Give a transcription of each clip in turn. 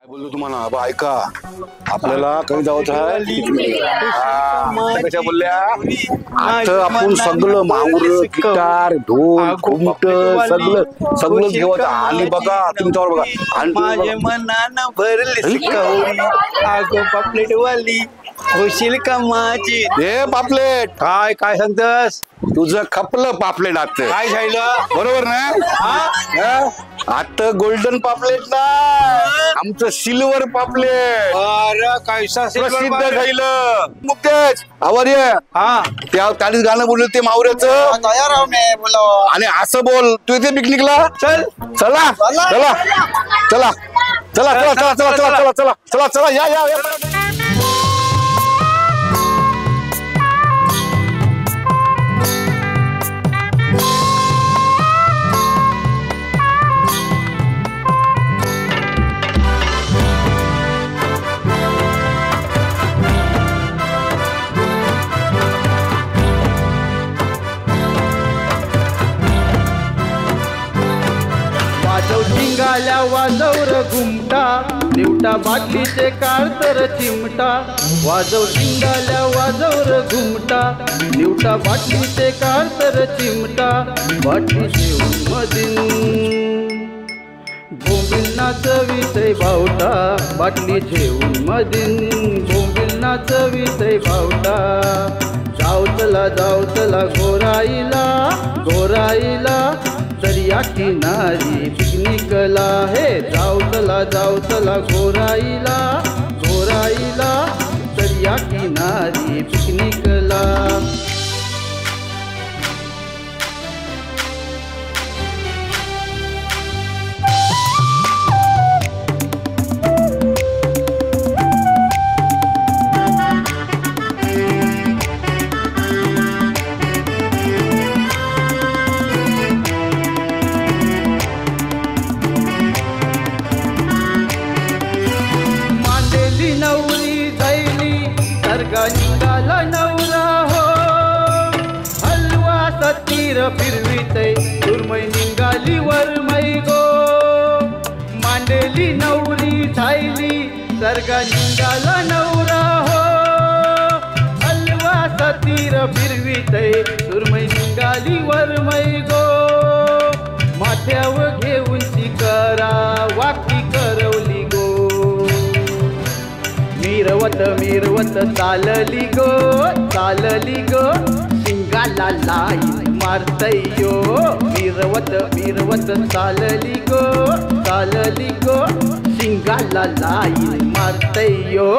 बोललो तुम्हाला बा ऐका आपल्याला काही जायचं आहे कशा बोलल्या आता आपण सगळं माऊर गिटार ढोल घुमट सगळं सगळं घेऊन आली बघा तुमच्यावर बघा माझे मनानं भरली कवळी आगो पापलेट वाली होशील का माझी हे पापलेट काय काय सांगतस तुझं खपलं पापलेट आता काय झालं बरोबर ना आता गोल्डन पापलेट ना आमचं सिल्वर पापलेट अरे कैसा प्रसिद्ध झालं मुक्तेश आवार्य हा त्याच गाणं बोललं ते मावऱ्याचं तयार आहो मी बोला आणि असं बोल तू इथे पिकनिकला चल चला चला चला चला चला चला चला चला चला चला चला या या वाजव चिंगाल्या वाजवर घुमटा निवटा बाटलीचे कारतर चिमटा वाजव चिंगाल्या वाजवर घुमटा निवटा बाटलीचे कारतर चिमटा बाटली ठेवून मधीन बोंबील नाचवितय भावटा बाटली ठेवून मधीन बोंबील नाचवितय भावटा जाऊ चला गोराईला गोराईला दर्या किनारी पिकनिकला हे जाऊ चला गोराईला गोराईला दर्या किनारी पिकनिकला निघाला नवरा हो हलवा सतीर फिरवितय सुरमई निघाली वरमई गो मांडेली नवरी झायली सर्गा निघाला नवरा हो हलवा सतीर फिरवितय सुरमई निघाली वरमई गो माथ्यावर घेऊन शिकरा वाकी करवली गो मिरवत चालली गो शिंगाला लाई मारतय यो मिरवत चालली गो शिंगाला लाई मारतय यो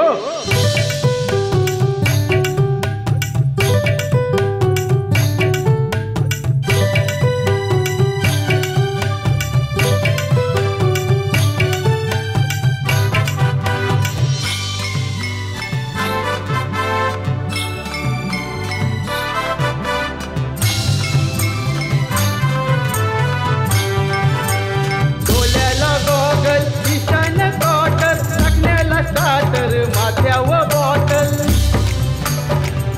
माथ्यावर बॉटल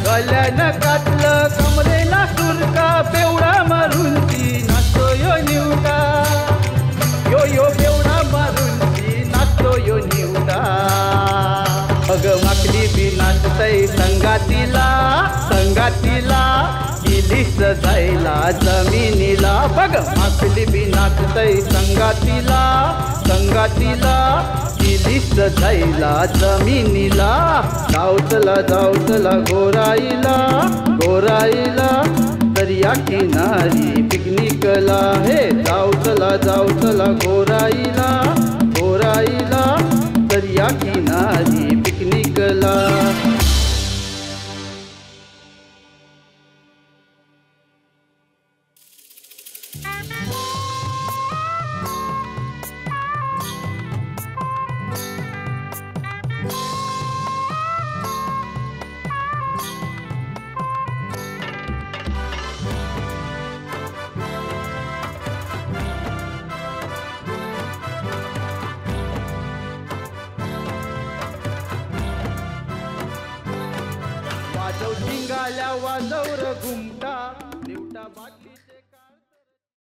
गल्यानं कातलं कमरेला सुरका बेवडा मारून ती नाचतो यो निवडा यो बेवडा मारून ती नाचतो यो निवडा अग माकली बी नाचतय संगातीला गेलीस जायला जमिनीला बघ माकली बी नाचतय संगातीला गेलीस जायला जमिनीला जाऊ चला गोराईला दर्या किनारी पिकनिकला हे जाऊ चला गोराईला दर्या किनारी पिकनिकला वाजव चिंगाल्या वाजवर घुमटा